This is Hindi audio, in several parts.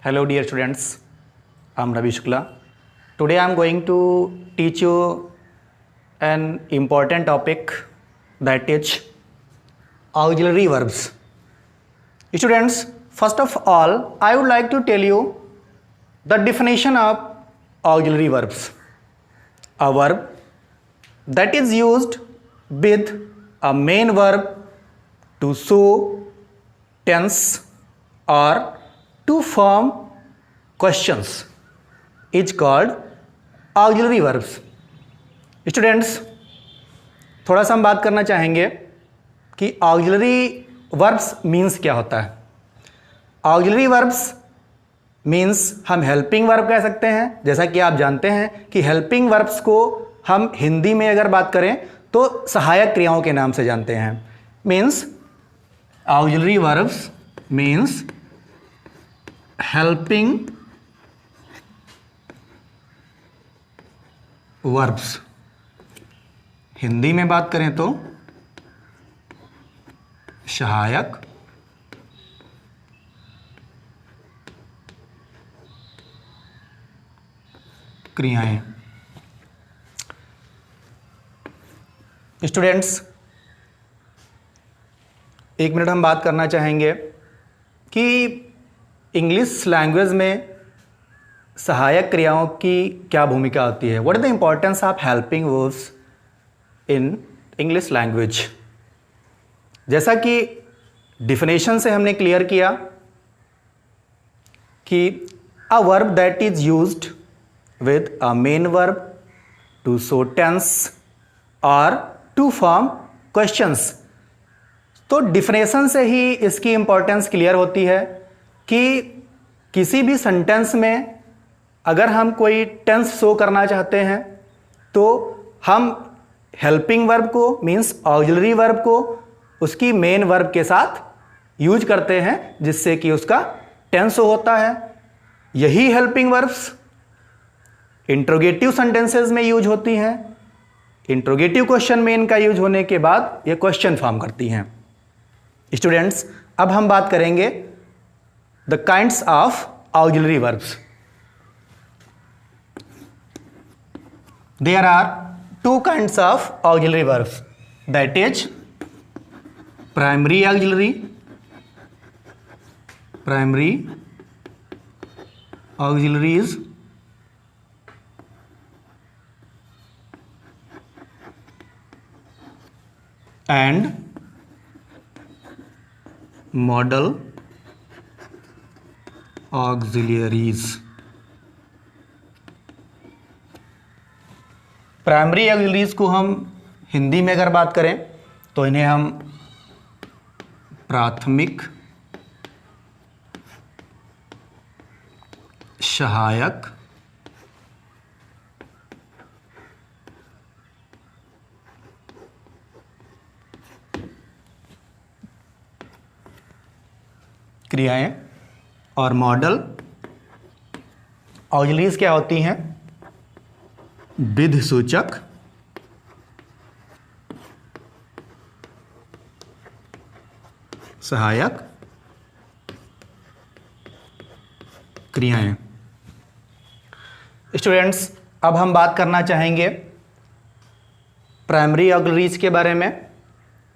Hello dear students, I'm Ravi Shukla. Today I'm going to teach you an important topic, that is auxiliary verbs. Students, first of all I would like to tell you the definition of auxiliary verbs. A verb that is used with a main verb to show tense or to form questions is called auxiliary verbs. Students, थोड़ा सा हम बात करना चाहेंगे कि auxiliary verbs means क्या होता है. auxiliary verbs means हम helping verb कह सकते हैं. जैसा कि आप जानते हैं कि helping verbs को हम हिंदी में अगर बात करें तो सहायक क्रियाओं के नाम से जानते हैं. means auxiliary verbs means helping verbs. Hindi में बात करें तो सहायक क्रियाएं. स्टूडेंट्स, एक मिनट हम बात करना चाहेंगे कि इंग्लिश लैंग्वेज में सहायक क्रियाओं की क्या भूमिका होती है. What is the importance of helping verbs in English language. जैसा कि डिफिनेशन से हमने क्लियर किया कि a verb that is used with a main verb to show tense और टू फॉर्म क्वेश्चंस. तो डिफिनेशन से ही इसकी इंपॉर्टेंस क्लियर होती है कि किसी भी सेंटेंस में अगर हम कोई टेंस शो करना चाहते हैं तो हम हेल्पिंग वर्ब को मीन्स ऑक्सिलरी वर्ब को उसकी मेन वर्ब के साथ यूज करते हैं जिससे कि उसका टेंस शो होता है. यही हेल्पिंग वर्ब्स इंट्रोगेटिव सेंटेंसेस में यूज होती हैं. इंट्रोगेटिव क्वेश्चन में इनका यूज होने के बाद ये क्वेश्चन फॉर्म करती हैं. स्टूडेंट्स, अब हम बात करेंगे the kinds of auxiliary verbs. There are two kinds of auxiliary verbs, that is primary auxiliaries and modal auxiliaries. Primary auxiliaries को हम हिंदी में अगर बात करें तो इन्हें हम प्राथमिक सहायक क्रियाएं और मॉडल ऑक्सिलियरीज क्या होती हैं? विधि सूचक सहायक क्रियाएं. स्टूडेंट्स, अब हम बात करना चाहेंगे प्राइमरी ऑक्सिलियरीज के बारे में.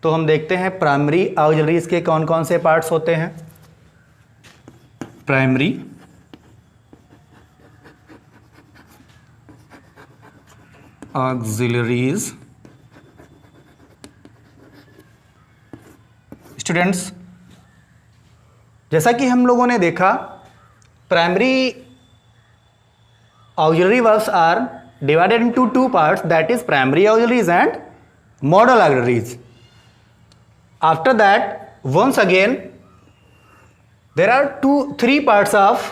तो हम देखते हैं प्राइमरी ऑक्सिलियरीज के कौन कौन से पार्ट्स होते हैं. Primary auxiliaries. स्टूडेंट्स, जैसा कि हम लोगों ने देखा primary auxiliary verbs are divided into two parts, that is primary auxiliaries and modal auxiliaries. After that once again there are three parts of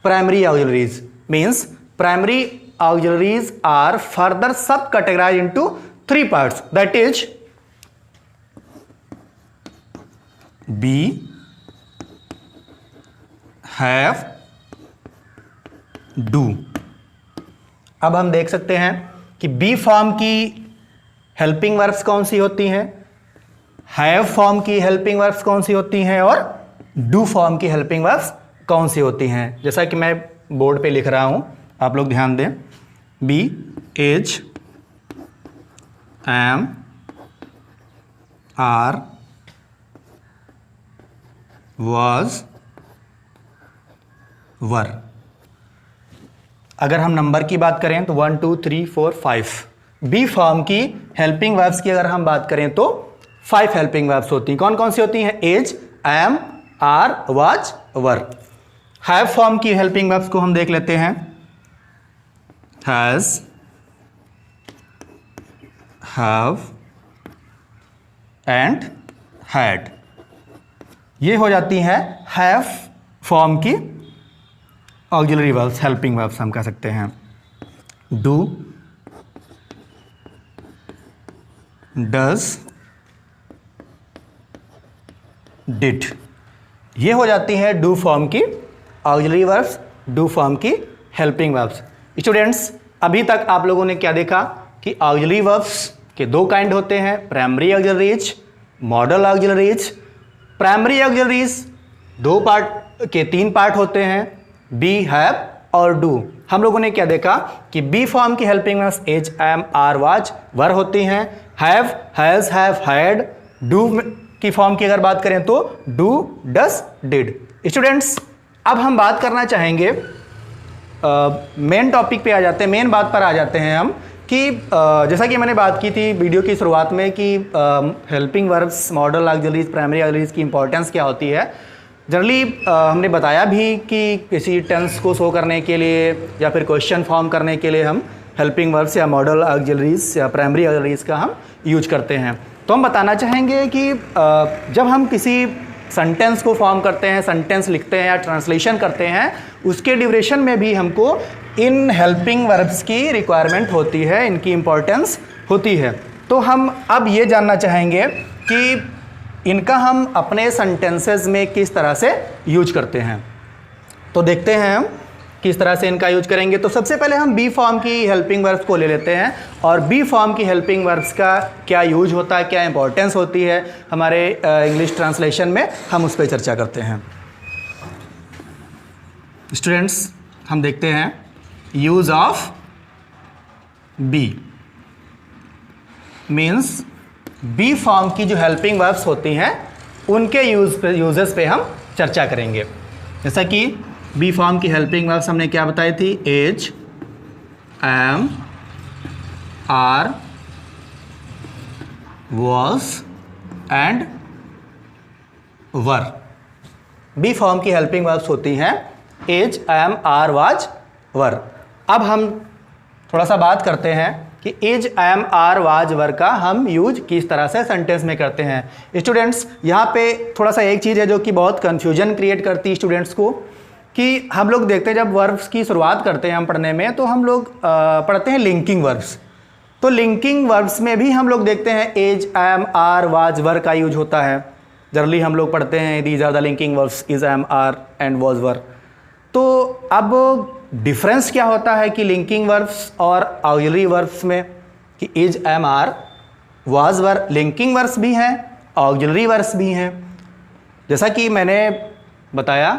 primary auxiliaries. Means primary auxiliaries are further subcategorized into three parts, that is be, have, do. अब हम देख सकते हैं कि बी फॉर्म की हेल्पिंग वर्ब्स कौन सी होती हैं, हैव फॉर्म की हेल्पिंग वर्ब्स कौन सी होती हैं और डू फॉर्म की हेल्पिंग वर्ब्स कौन सी होती हैं? जैसा कि मैं बोर्ड पे लिख रहा हूं, आप लोग ध्यान दें। Be is am are was were. अगर हम नंबर की बात करें तो 1 2 3 4 5। बी फॉर्म की हेल्पिंग वर्ब्स की अगर हम बात करें तो 5 हेल्पिंग वर्ब्स होती हैं। कौन कौन सी होती हैं? Is, am, are, was, were. Have form की हेल्पिंग वर्ब्स को हम देख लेते हैं। Has, have and had. ये हो जाती हैं हैव फॉर्म की ऑक्सिलरी वर्ब्स, हेल्पिंग वर्ब्स हम कह सकते हैं। डू, डज, डिड, ये हो जाती है डू फॉर्म की ऑक्सिलरी वर्ब्स, डू फॉर्म की हेल्पिंग वर्ब्स। स्टूडेंट्स, अभी तक आप लोगों ने क्या देखा कि ऑक्सिलरी वर्ब्स के 2 काइंड होते हैं, primary auxiliaries, model auxiliaries. Primary auxiliaries 2 part के 3 पार्ट होते हैं, बी, हैव और डू। हम लोगों ने क्या देखा कि बी फॉर्म की helping verbs is, am, are, was, were होती हैं। Have, has, have, had. Do की फॉर्म की अगर बात करें तो डू, डज, डिड। स्टूडेंट्स, अब हम बात करना चाहेंगे, मेन टॉपिक पे आ जाते हैं, मेन बात पर आ जाते हैं हम कि जैसा कि मैंने बात की थी वीडियो की शुरुआत में कि helping verbs, model auxiliaries, primary auxiliaries की इंपॉर्टेंस क्या होती है। जनरली हमने बताया भी कि किसी टेंस को शो करने के लिए या फिर क्वेश्चन फॉर्म करने के लिए हम हेल्पिंग वर्ब्स या मॉडल ऑक्सिलरीज या प्राइमरी ऑक्सिलरीज का हम यूज करते हैं। तो हम बताना चाहेंगे कि जब हम किसी सेंटेंस को फॉर्म करते हैं, सेंटेंस लिखते हैं या ट्रांसलेशन करते हैं, उसके ड्यूरेशन में भी हमको इन हेल्पिंग वर्ब्स की रिक्वायरमेंट होती है, इनकी इंपॉर्टेंस होती है। तो हम अब ये जानना चाहेंगे कि इनका हम अपने सेंटेंसेस में किस तरह से यूज करते हैं। तो देखते हैं हम किस तरह से इनका यूज करेंगे। तो सबसे पहले हम बी फॉर्म की हेल्पिंग वर्ब्स को ले लेते हैं और बी फॉर्म की हेल्पिंग वर्ब्स का क्या यूज होता है, क्या इंपॉर्टेंस होती है हमारे इंग्लिश ट्रांसलेशन में, हम उस पर चर्चा करते हैं। स्टूडेंट्स, हम देखते हैं use of be means be form की जो हेल्पिंग वर्ब्स होती हैं उनके यूजेस पे हम चर्चा करेंगे। जैसा कि बी फॉर्म की हेल्पिंग वर्ब्स हमने क्या बताई थी? Is, am, are, was and were. Be form की हेल्पिंग वर्ब्स होती हैं is, am, are, was, were. अब हम थोड़ा सा बात करते हैं कि is, am, are, was, were का हम यूज किस तरह से सेंटेंस में करते हैं। स्टूडेंट्स, यहाँ पे थोड़ा सा एक चीज़ है जो कि बहुत कंफ्यूजन क्रिएट करती है स्टूडेंट्स को, कि हम लोग देखते हैं जब वर्ब्स की शुरुआत करते हैं हम पढ़ने में, तो हम लोग पढ़ते हैं लिंकिंग वर्ब्स। तो लिंकिंग वर्ब्स में भी हम लोग देखते हैं is, am, are, was, were का यूज होता है। जनरली हम लोग पढ़ते हैं these are the linking verbs is, am, are and was, were. तो अब डिफरेंस क्या होता है कि लिंकिंग वर्ब्स और ऑक्सिलरी वर्ब्स में, कि is, am, are, was, were linking verbs भी हैं, ऑक्सिलरी वर्ब्स भी हैं। जैसा कि मैंने बताया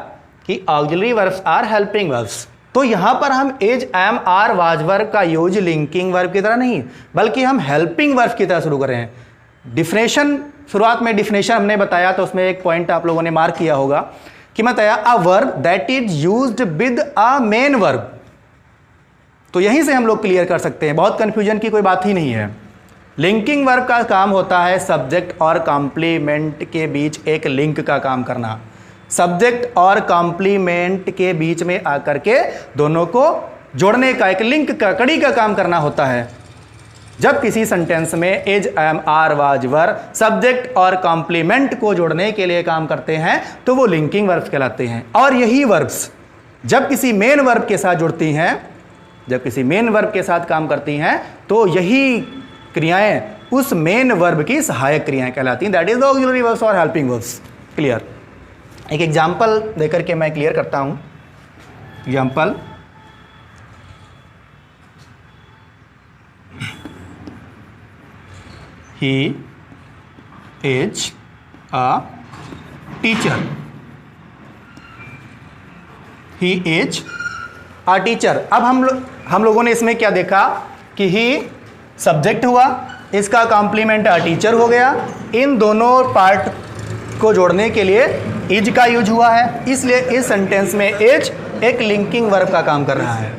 कि auxiliary verbs are helping verbs, तो यहाँ पर हम is, am, are, was, were का यूज लिंकिंग वर्ब की तरह नहीं, बल्कि हम हेल्पिंग वर्ब की तरह शुरू कर रहे हैं। डिफिनेशन, शुरुआत में डिफिनेशन हमने बताया, तो उसमें एक पॉइंट आप लोगों ने मार्क किया होगा कि मैं बताया अ verb that is used with a main verb. तो यहीं से हम लोग क्लियर कर सकते हैं, बहुत कंफ्यूजन की कोई बात ही नहीं है। लिंकिंग वर्ब का काम होता है सब्जेक्ट और कॉम्प्लीमेंट के बीच एक लिंक का काम करना। सब्जेक्ट और कॉम्प्लीमेंट के बीच में आकर के दोनों को जोड़ने का, एक लिंक का, कड़ी का काम करना होता है। जब किसी सेंटेंस में is, am, are, was, were subject और कॉम्प्लीमेंट को जोड़ने के लिए काम करते हैं तो वो लिंकिंग वर्ब्स कहलाते हैं। और यही वर्ब्स जब किसी मेन वर्ब के साथ जुड़ती हैं, जब किसी मेन वर्ब के साथ काम करती हैं, तो यही क्रियाएं उस मेन वर्ब की सहायक क्रियाएं कहलाती हैं। That is the auxiliary verbs और हेल्पिंग वर्ब्स। क्लियर? एक एग्जाम्पल देकर के मैं क्लियर करता हूं। Example, he is a teacher। He is a teacher. अब हम लोगों ने इसमें क्या देखा कि ही सब्जेक्ट हुआ, इसका कॉम्प्लीमेंट अ टीचर हो गया। इन दोनों पार्ट को जोड़ने के लिए इज का यूज हुआ है, इसलिए इस सेंटेंस में इज एक लिंकिंग वर्ब का काम कर रहा है।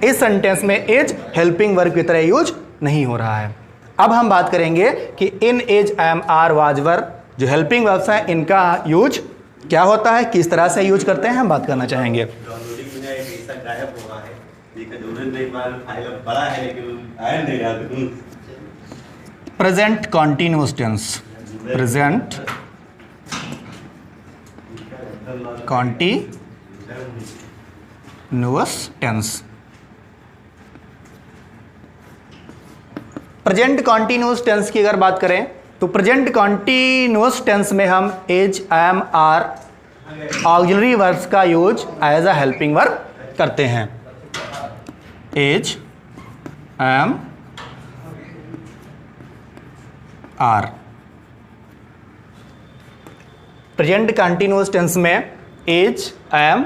इस सेंटेंस में इज हेल्पिंग वर्ब की तरह यूज नहीं हो रहा है। अब हम बात करेंगे कि इन, इज, एम, आर, वाज, वर जो हेल्पिंग वर्ब्स हैं इनका यूज क्या होता है, किस तरह से यूज करते हैं, हम बात करना चाहेंगे। Present continuous tense, present continuous tense. Present continuous tense की अगर बात करें तो प्रेजेंट कॉन्टिन्यूअस टेंस में हम is, am, are auxiliary verbs का use as a helping verb करते हैं। Is, am, are. Present continuous tense में एज, एम,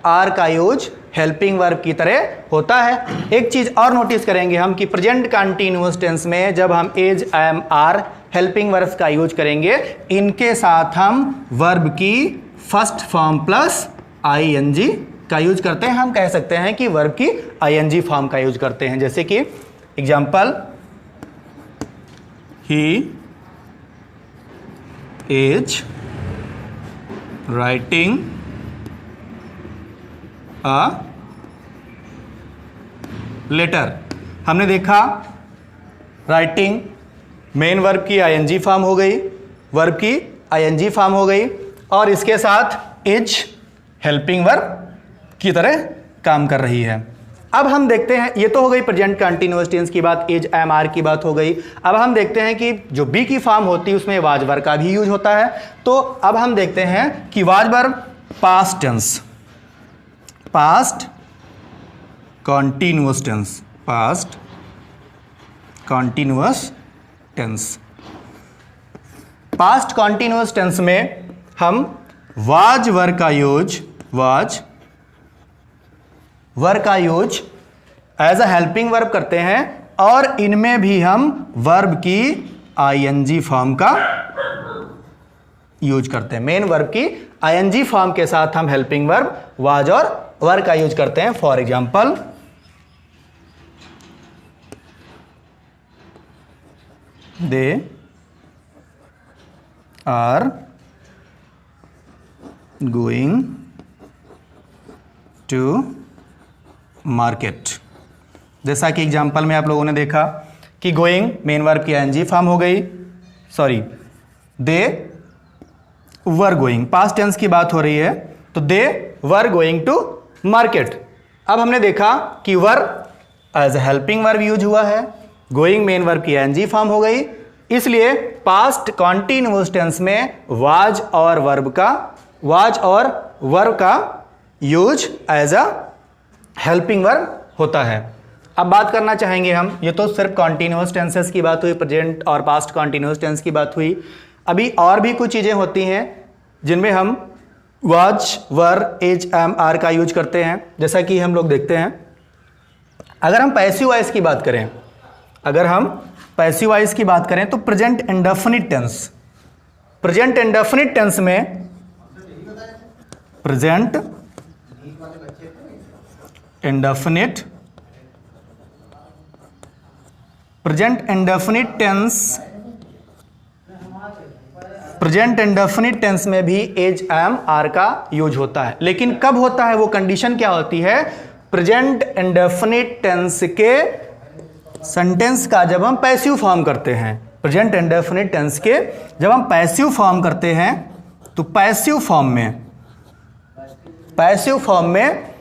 आर का यूज हेल्पिंग वर्ब की तरह होता है। एक चीज और नोटिस करेंगे हम कि प्रेजेंट कॉन्टिन्यूअस टेंस में जब हम is, am, are helping verbs का यूज करेंगे, इनके साथ हम वर्ब की फर्स्ट फॉर्म प्लस आईएनजी का यूज करते हैं। हम कह सकते हैं कि वर्ब की आईएनजी फॉर्म का यूज करते हैं। जैसे कि example, he is writing a letter. हमने देखा राइटिंग मेन वर्ब की आईएनजी फॉर्म हो गई, वर्ब की आईएनजी फॉर्म हो गई, और इसके साथ इज हेल्पिंग वर्ब की तरह काम कर रही है। अब हम देखते हैं, ये तो हो गई प्रेजेंट कंटीन्यूअस टेंस की बात, एज, एम, आर की बात हो गई। अब हम देखते हैं कि जो बी की फॉर्म होती है उसमें वाज वर्ब का भी यूज होता है। तो अब हम देखते हैं कि was verb past tense, past continuous tense, past continuous tense. Past continuous tense में हम वाज वर्ब का यूज, वाज वर्ब का use as a helping verb करते हैं, और इनमें भी हम वर्ब की आईएनजी फॉर्म का यूज करते हैं। मेन वर्ब की आईएनजी फॉर्म के साथ हम हेल्पिंग वर्ब वाज और वर्ब का यूज करते हैं। For example, they are going to market. जैसा कि एग्जाम्पल में आप लोगों ने देखा कि गोइंग मेन वर्ब की आईएनजी फॉर्म हो गई, sorry they were going, past tense की बात हो रही है, तो they were going to market. अब हमने देखा कि were as a helping verb use हुआ है, गोइंग मेन वर्ब की आईएनजी फॉर्म हो गई, इसलिए पास्ट कॉन्टिन्यूअस टेंस में वाज और वर्ब का use as a helping verb होता है। अब बात करना चाहेंगे हम, ये तो सिर्फ कॉन्टिन्यूअस टेंसेस की बात हुई, प्रेजेंट और पास्ट कॉन्टिन्यूअस टेंस की बात हुई। अभी और भी कुछ चीजें होती हैं जिनमें हम was, were, is, am, are का यूज करते हैं। जैसा कि हम लोग देखते हैं, अगर हम पैसिव वॉइस की बात करें, अगर हम पैसिव वॉइस की बात करें तो present indefinite tense, present indefinite tense में present indefinite, present indefinite tense, present indefinite tense में भी एज, एम, आर का यूज होता है। लेकिन कब होता है, वो कंडीशन क्या होती है, प्रेजेंट इंडेफिनिट टेंस के सेंटेंस का जब हम पैसिव फॉर्म करते हैं, प्रेजेंट इंडेफिनिट टेंस के जब हम पैसिव फॉर्म करते हैं तो पैसिव फॉर्म में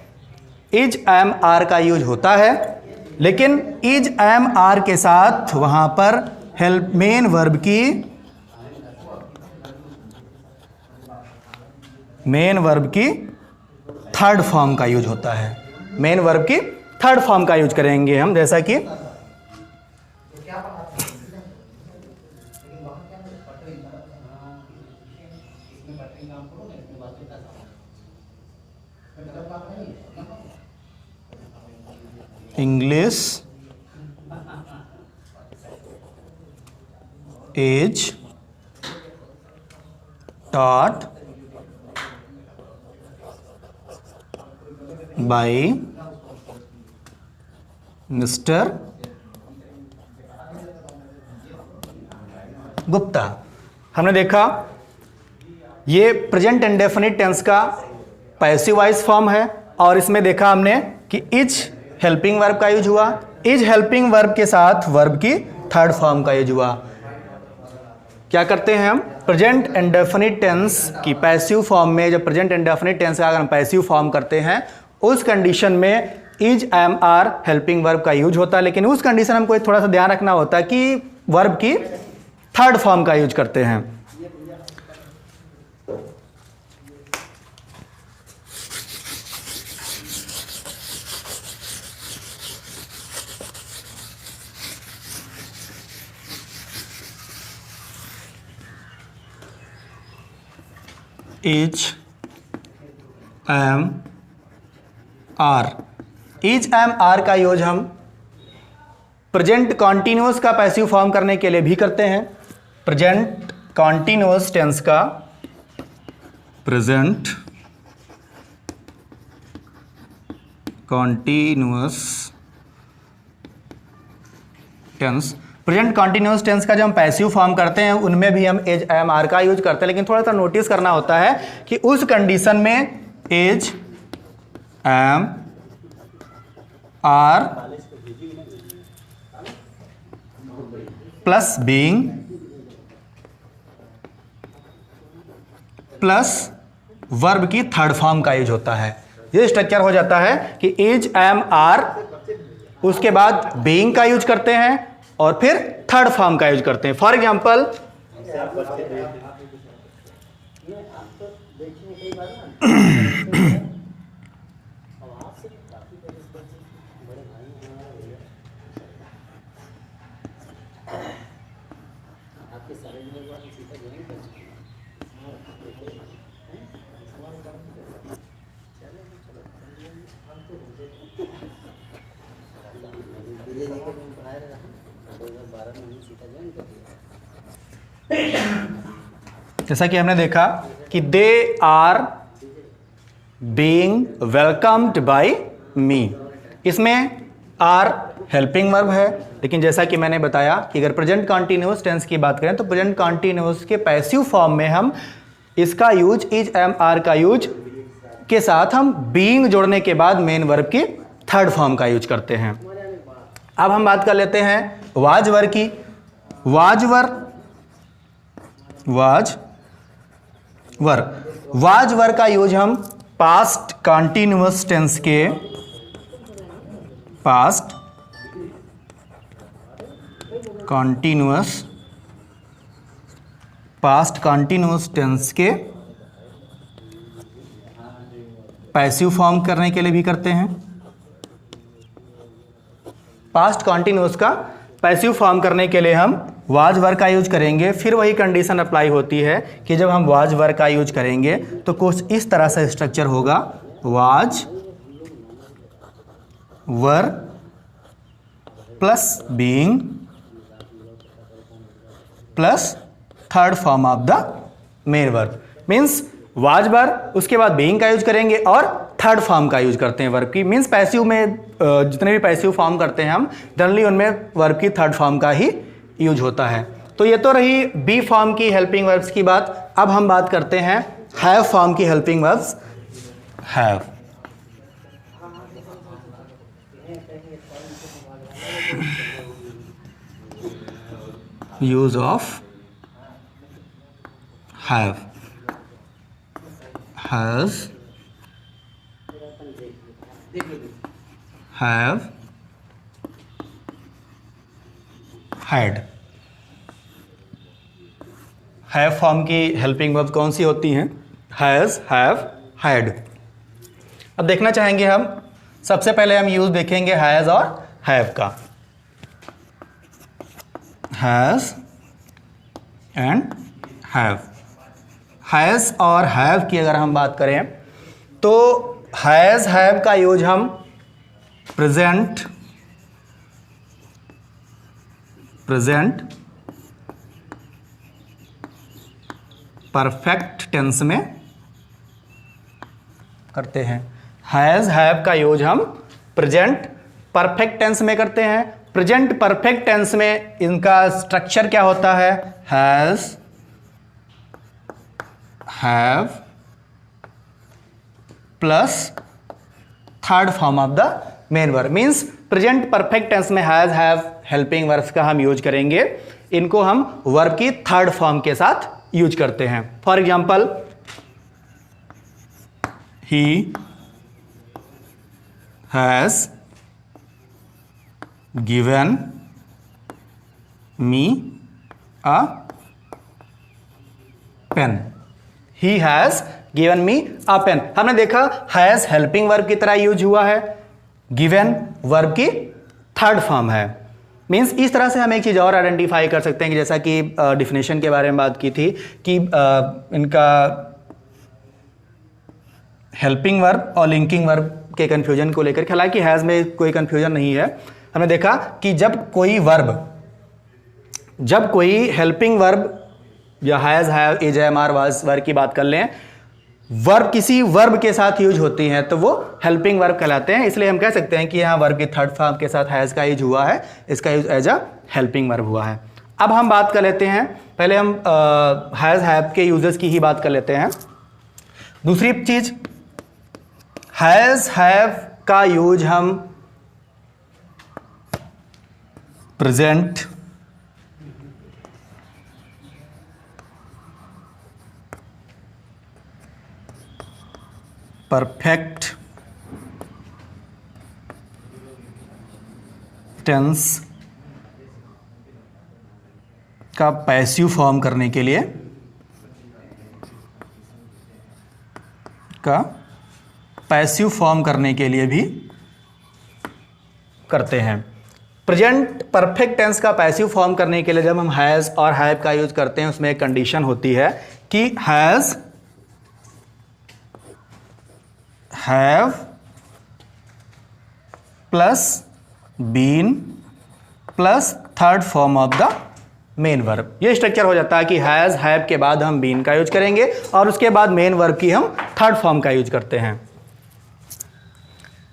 इज, एम, आर का यूज होता है, लेकिन इज, एम, आर के साथ वहां पर हेल्प मेन वर्ब की थर्ड फॉर्म का यूज होता है। मेन वर्ब की थर्ड फॉर्म का यूज करेंगे हम, जैसा कि English is taught by mister Gupta. हमने देखा ये प्रेजेंट इंडेफिनिट टेंस का पैसिव वॉइस फॉर्म है, और इसमें देखा हमने कि इज हेल्पिंग वर्ब का यूज हुआ, इज हेल्पिंग वर्ब के साथ वर्ब की थर्ड फॉर्म का यूज हुआ। क्या करते हैं हम, प्रेजेंट इंडेफिनिट टेंस की पैसिव फॉर्म में, जब प्रेजेंट इंडेफिनिट टेंस का अगर हम पैसिव फॉर्म करते हैं उस कंडीशन में is am are helping verb का यूज होता है, लेकिन उस कंडीशन हमको थोड़ा सा ध्यान रखना होता है कि वर्ब की थर्ड फॉर्म का यूज करते हैं। Is am are, is am are का यूज हम प्रेजेंट कॉन्टिन्यूअस का पैसिव फॉर्म करने के लिए भी करते हैं। प्रेजेंट कॉन्टिन्यूअस टेंस का, present continuous tense, present continuous tense का जब हम पैसिव फॉर्म करते हैं उनमें भी हम एज एम आर का यूज करते हैं, लेकिन थोड़ा सा नोटिस करना होता है कि उस कंडीशन में is am are plus being plus verb की थर्ड फॉर्म का यूज होता है। ये स्ट्रक्चर हो जाता है कि एज एम आर, उसके बाद बीइंग का यूज करते हैं और फिर थर्ड फॉर्म का यूज करते हैं। फॉर एग्जाम्पल जैसा कि हमने देखा कि they are being welcomed by me, इसमें आर हेल्पिंग वर्ब है, लेकिन जैसा कि मैंने बताया कि अगर प्रेजेंट कॉन्टिन्यूअस टेंस की बात करें तो प्रेजेंट कॉन्टिन्यूअस के पैसिव फॉर्म में हम इसका यूज, इज एम आर का यूज के साथ हम बीइंग जोड़ने के बाद मेन वर्ब की थर्ड फॉर्म का यूज करते हैं। अब हम बात कर लेते हैं वाज वर की। वाज वर का यूज हम पास्ट कॉन्टिन्यूअस टेंस के, पास्ट कॉन्टिन्यूअस टेंस के पैसिव फॉर्म करने के लिए भी करते हैं। पास्ट कॉन्टिन्यूअस का पैसिव फॉर्म करने के लिए हम वाज वर का यूज करेंगे। फिर वही कंडीशन अप्लाई होती है कि जब हम वाज वर का यूज करेंगे तो कुछ इस तरह से स्ट्रक्चर होगा, was were plus being plus third form of the main verb. Means was वर, उसके बाद बीइंग का यूज करेंगे और थर्ड फॉर्म का यूज करते हैं वर्ब की। मीन्स पैसिव में जितने भी पैसिव फॉर्म करते हैं हम जनरली उनमें वर्ब की थर्ड फॉर्म का ही यूज होता है। तो ये तो रही बी फॉर्म की हेल्पिंग वर्ब्स की बात। अब हम बात करते हैं हैव फॉर्म की helping verbs. Have, use of have, has, have, had. Have form की हेल्पिंग वर्ब कौन सी होती हैं? Has, have, had. अब देखना चाहेंगे हम, सबसे पहले हम यूज देखेंगे हैज और हैव का। Has and have. हैज और हैव की अगर हम बात करें तो हैज हैव का यूज हम प्रेजेंट परफेक्ट टेंस में करते हैं। हैज हैव का यूज हम प्रेजेंट परफेक्ट टेंस में करते हैं। प्रेजेंट परफेक्ट टेंस में इनका स्ट्रक्चर क्या होता है? Has have plus third form of the main verb. Means present perfect tense में हैज हैव हेल्पिंग वर्ब्स का हम यूज करेंगे। इनको हम वर्ब की थर्ड फॉर्म के साथ यूज करते हैं। For example, he has given me a pen. He has given me a pen. हमने देखा हैज हेल्पिंग वर्ब की तरह यूज हुआ है, गिवन वर्ब की थर्ड फॉर्म है। मीन्स इस तरह से हम एक चीज और आइडेंटिफाई कर सकते हैं कि जैसा कि डिफिनेशन के बारे में बात की थी कि इनका हेल्पिंग वर्ब और लिंकिंग वर्ब के कंफ्यूजन को लेकर, हालांकि हैज में कोई कंफ्यूजन नहीं है। हमने देखा कि जब कोई हेल्पिंग वर्ब या has have is am are was verb की बात कर लें, वर्ब किसी वर्ब के साथ यूज होती हैं तो वो हेल्पिंग वर्ब कहलाते हैं। इसलिए हम कह सकते हैं कि यहाँ वर्ब की थर्ड फॉर्म के साथ हैज का यूज हुआ है, इसका use as a helping verb हुआ है। अब हम बात कर लेते हैं, पहले हम हैज हैव के यूजेस की ही बात कर लेते हैं। दूसरी चीज, हैज हैव का यूज हम प्रेजेंट परफेक्ट टेंस का पैसिव फॉर्म करने के लिए भी करते हैं। प्रेजेंट परफेक्ट टेंस का पैसिव फॉर्म करने के लिए जब हम हैज और हैव का यूज करते हैं, उसमें एक कंडीशन होती है कि has have plus been plus third form of the main verb. ये स्ट्रक्चर हो जाता है कि हैज हैव के बाद हम बीन का यूज करेंगे और उसके बाद मेन वर्ब की हम थर्ड फॉर्म का यूज करते हैं।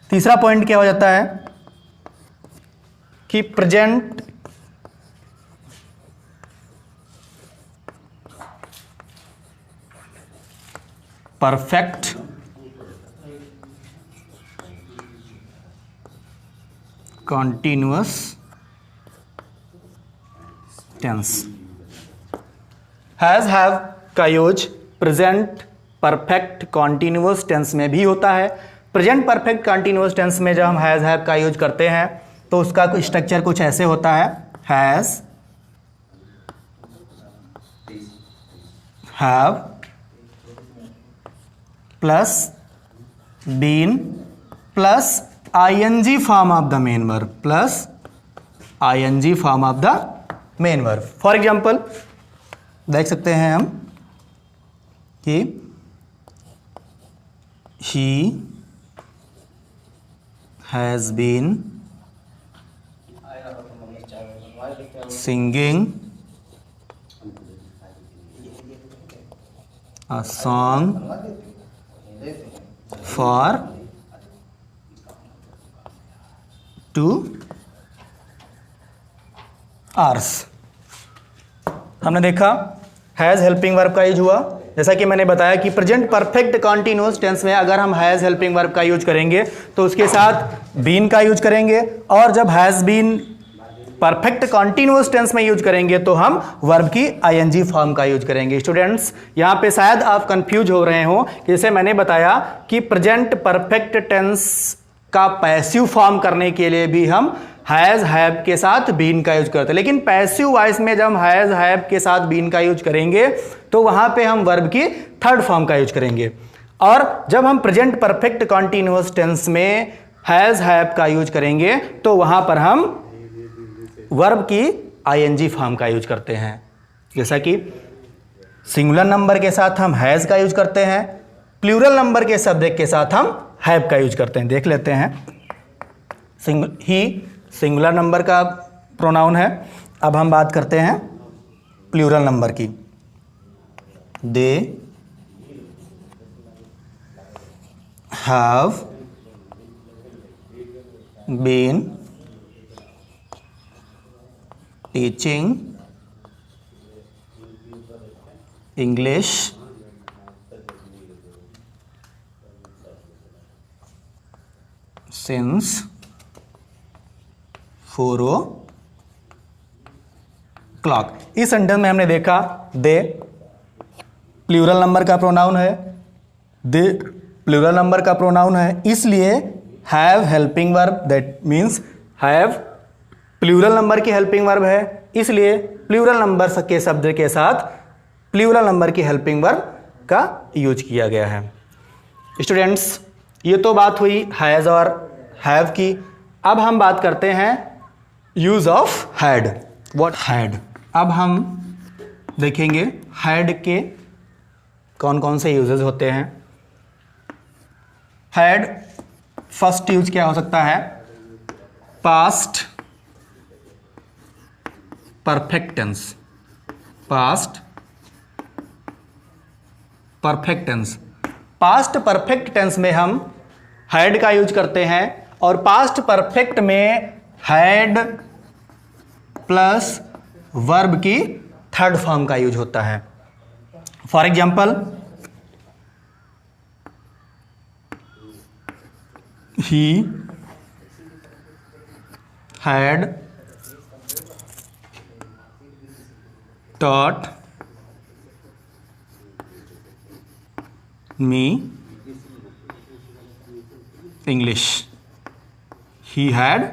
तीसरा पॉइंट क्या हो जाता है कि present perfect continuous tense. Has have का use present perfect continuous tense में भी होता है। प्रेजेंट परफेक्ट कॉन्टिन्यूअस टेंस में जब हम हैज हैव का यूज करते हैं तो उसका स्ट्रक्चर कुछ ऐसे होता है, has have plus been plus ING form of the main verb plus ING form of the main verb. For example देख सकते हैं हम कि he has been singing a song for 2 hours। हमने देखा हैज हेल्पिंग वर्ब का यूज हुआ। जैसा कि मैंने बताया कि प्रेजेंट परफेक्ट कॉन्टिन्यूअस टेंस में अगर हम हैज हेल्पिंग वर्ब का यूज करेंगे तो उसके साथ बीन का यूज करेंगे, और जब has been perfect continuous tense में यूज करेंगे तो हम वर्ब की आईएनजी फॉर्म का यूज करेंगे। स्टूडेंट्स, यहां पे शायद आप कंफ्यूज हो रहे हो कि जैसे मैंने बताया कि प्रेजेंट परफेक्ट टेंस का पैसिव फॉर्म करने के लिए भी हम हैज हैव के साथ बीन का यूज करते हैं, लेकिन पैसिव वॉइस में जब हम हैज हैव के साथ बीन का यूज करेंगे तो वहां पे हम वर्ब की थर्ड फॉर्म का यूज करेंगे। और जब हम प्रेजेंट परफेक्ट कॉन्टिन्यूअस टेंस में हैज हैव का यूज करेंगे तो वहां पर हम वर्ब की आईएनजी फॉर्म का यूज करते हैं। जैसा कि सिंगुलर नंबर के साथ हम हैज का यूज करते हैं, प्लूरल नंबर के सब्जेक्ट के साथ हम हैव का यूज करते हैं। देख लेते हैं। ही सिंगुलर नंबर का प्रोनाउन है। अब हम बात करते हैं प्लूरल नंबर की। They have been teaching English since 4 o'clock। इस सेंटेंस में हमने देखा दे प्लूरल नंबर का प्रोनाउन है, दे प्लूरल नंबर का प्रोनाउन है, इसलिए have helping verb, that means have plural number की हेल्पिंग वर्ब है, इसलिए प्लूरल नंबर के शब्द के साथ प्लूरल नंबर की हेल्पिंग वर्ब का यूज किया गया है। स्टूडेंट्स, ये तो बात हुई हैज़ और हैव की। अब हम बात करते हैं use of had. What had. अब हम देखेंगे हैड के कौन कौन से यूजेस होते हैं। हैड फर्स्ट यूज क्या हो सकता है? Past perfect tense. Past perfect tense. Past perfect tense में हम हैड का यूज करते हैं और पास्ट परफेक्ट में हैड प्लस वर्ब की थर्ड फॉर्म का यूज होता है। For example, he had taught me English। He had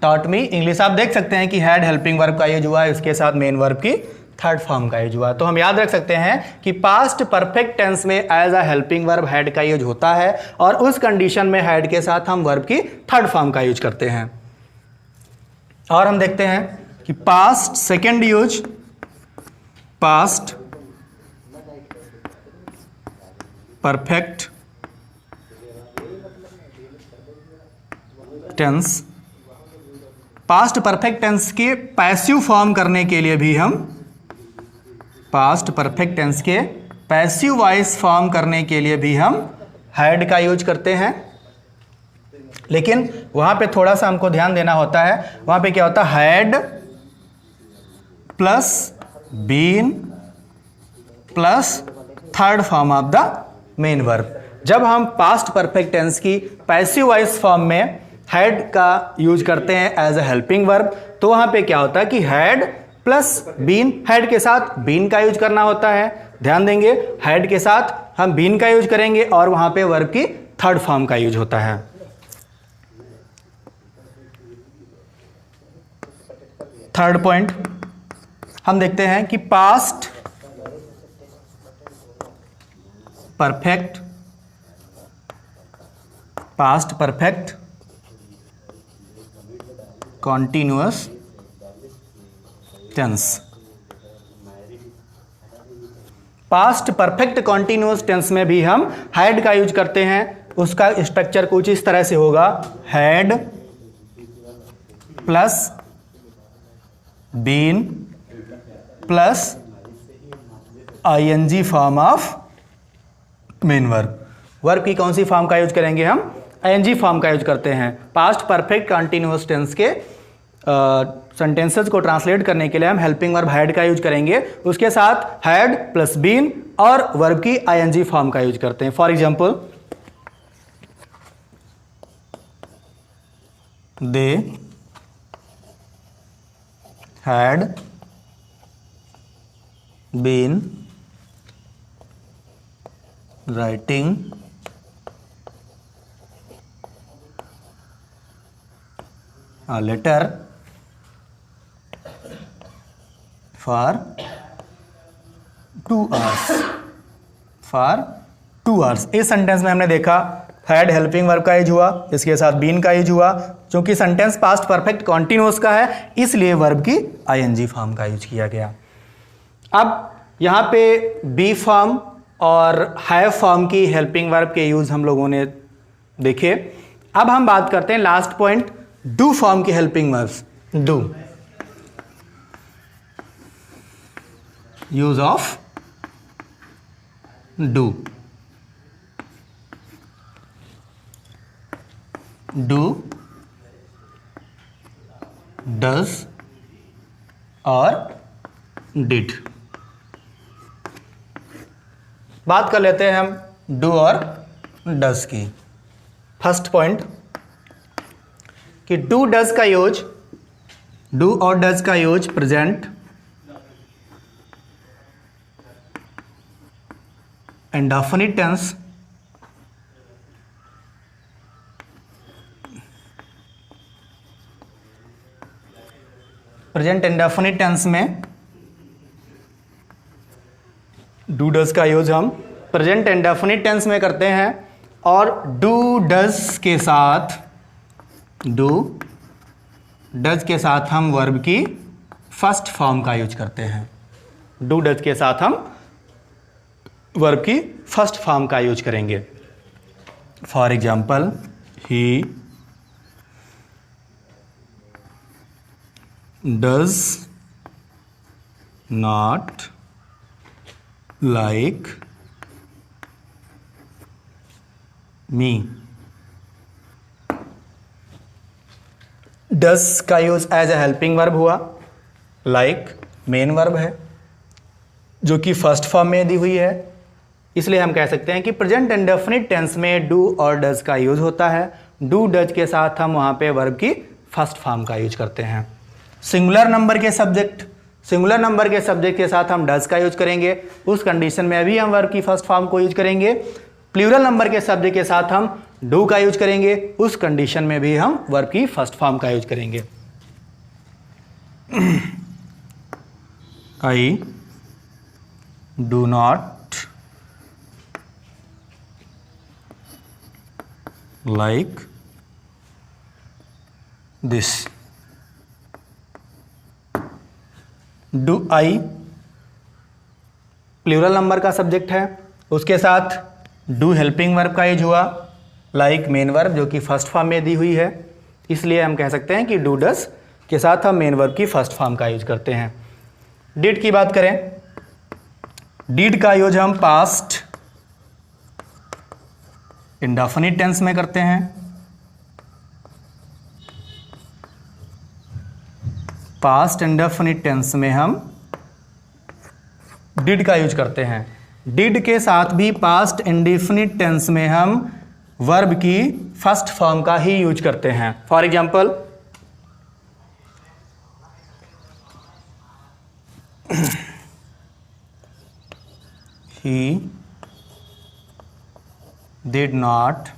taught me English। आप देख सकते हैं कि हैड हेल्पिंग वर्ब का यूज हुआ है, उसके साथ मेन वर्ब की थर्ड फॉर्म का यूज हुआ। तो हम याद रख सकते हैं कि पास्ट परफेक्ट टेंस में as a helping verb had का यूज होता है और उस कंडीशन में हैड के साथ हम वर्ब की थर्ड फॉर्म का यूज करते हैं। और हम देखते हैं कि past second use, past perfect tense. Past perfect tense के पैसिव फॉर्म करने के लिए भी हम पास्ट परफेक्ट टेंस के पैसिव वॉइस फॉर्म करने के लिए भी हम हैड का यूज करते हैं। लेकिन वहां पे थोड़ा सा हमको ध्यान देना होता है। वहां पे क्या होता है? Had plus been plus third form of the main verb. जब हम पास्ट परफेक्ट टेंस की पैसिव वॉइस फॉर्म में हैड का यूज करते हैं एज अ हेल्पिंग वर्ब, तो वहां पे क्या होता है कि हैड प्लस बीन, हैड के साथ बीन का यूज करना होता है। ध्यान देंगे, हैड के साथ हम बीन का यूज करेंगे और वहां पे वर्ब की थर्ड फॉर्म का यूज होता है। थर्ड पॉइंट हम देखते हैं कि past perfect, past perfect continuous tense. Past perfect continuous tense में भी हम हैड का यूज करते हैं। उसका स्ट्रक्चर कुछ इस तरह से होगा, had plus been plus ING form of main verb. Verb की कौन सी फॉर्म का यूज करेंगे? हम आईएनजी फॉर्म का यूज करते हैं। पास्ट परफेक्ट कंटिन्यूअस टेंस के सेंटेंसेस को ट्रांसलेट करने के लिए हम हेल्पिंग वर्ब हैड का यूज करेंगे। उसके साथ हैड प्लस बीन और वर्ब की आईएनजी फॉर्म का यूज करते हैं। For example, they had been writing a letter for 2 hours। for 2 hours। इस सेंटेंस में हमने देखा हैड हेल्पिंग वर्ब का यूज हुआ, इसके साथ बीन का यूज हुआ। क्योंकि सेंटेंस पास्ट परफेक्ट कॉन्टिन्यूअस का है, इसलिए वर्ब की आईएनजी फॉर्म का यूज किया गया। अब यहाँ पे बी फॉर्म और हैव फॉर्म की हेल्पिंग वर्ब के यूज हम लोगों ने देखिए अब हम बात करते हैं लास्ट पॉइंट, डू फॉर्म के helping verbs. Do, use of do. Do, does और डिड। बात कर लेते हैं हम डू और डज की। फर्स्ट पॉइंट कि डू डज का यूज, डू और डज का use present indefinite tense present indefinite tense में डू डज का यूज हम प्रेजेंट इंडेफिनिट टेंस में करते हैं और डू डज के साथ, डू डज के साथ हम वर्ब की फर्स्ट फॉर्म का यूज करते हैं। डू डज के साथ हम वर्ब की फर्स्ट फॉर्म का यूज करेंगे। For example, he does not like me. Does का use as a helping verb हुआ, लाइक मेन वर्ब है जो कि फर्स्ट फॉर्म में दी हुई है, इसलिए हम कह सकते हैं कि प्रेजेंट इंडेफिनिट टेंस में डू और डज का यूज होता है। डू डज के साथ हम वहां पे वर्ब की फर्स्ट फॉर्म का यूज करते हैं। सिंगुलर नंबर के सब्जेक्ट, सिंगुलर नंबर के सब्जेक्ट के साथ हम डज का यूज करेंगे, उस कंडीशन में भी हम वर्ब की फर्स्ट फॉर्म को यूज करेंगे। प्लूरल नंबर के सब्जेक्ट के साथ हम डू का यूज करेंगे, उस कंडीशन में भी हम वर्ब की फर्स्ट फॉर्म का यूज करेंगे। I do not like this. Do I plural number का सब्जेक्ट है, उसके साथ डू हेल्पिंग वर्ब का यूज हुआ, लाइक मेन वर्ब जो कि फर्स्ट फॉर्म में दी हुई है, इसलिए हम कह सकते हैं कि डू डज के साथ हम मेन वर्ब की फर्स्ट फॉर्म का यूज करते हैं। डिड की बात करें, डिड का यूज हम पास्ट इंडेफिनिट टेंस में करते हैं। पास्ट इंडेफिनिट टेंस में हम डिड का यूज करते हैं। डिड के साथ भी पास्ट इंडेफिनिट टेंस में हम वर्ब की फर्स्ट फॉर्म का ही यूज करते हैं। For example, he did not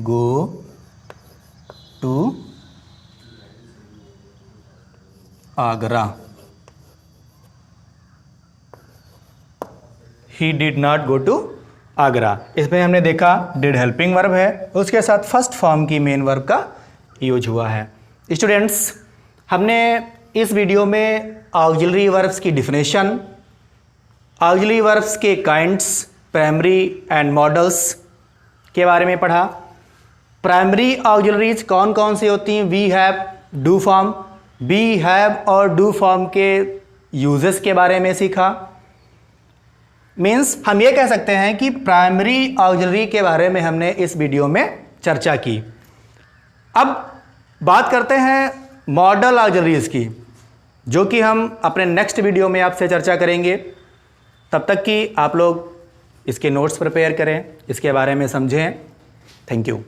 go to Agra. He did not go to Agra। इसमें हमने देखा डिड हेल्पिंग वर्ब है, उसके साथ फर्स्ट फॉर्म की मेन वर्ब का यूज हुआ है। स्टूडेंट्स, हमने इस वीडियो में ऑक्सिलरी वर्ब्स की डिफिनेशन, ऑक्सिलरी वर्ब्स के काइंड्स, प्राइमरी एंड मॉडल्स के बारे में पढ़ा। प्राइमरी ऑक्सिलरीज कौन कौन सी होती हैं? We have, do form, be have और डू फॉर्म के यूजेस के बारे में सीखा। मीन्स हम ये कह सकते हैं कि प्राइमरी ऑक्सिलरी के बारे में हमने इस वीडियो में चर्चा की। अब बात करते हैं मॉडल ऑक्सिलरीज की, जो कि हम अपने नेक्स्ट वीडियो में आपसे चर्चा करेंगे। तब तक कि आप लोग इसके नोट्स प्रिपेयर करें, इसके बारे में समझें। Thank you.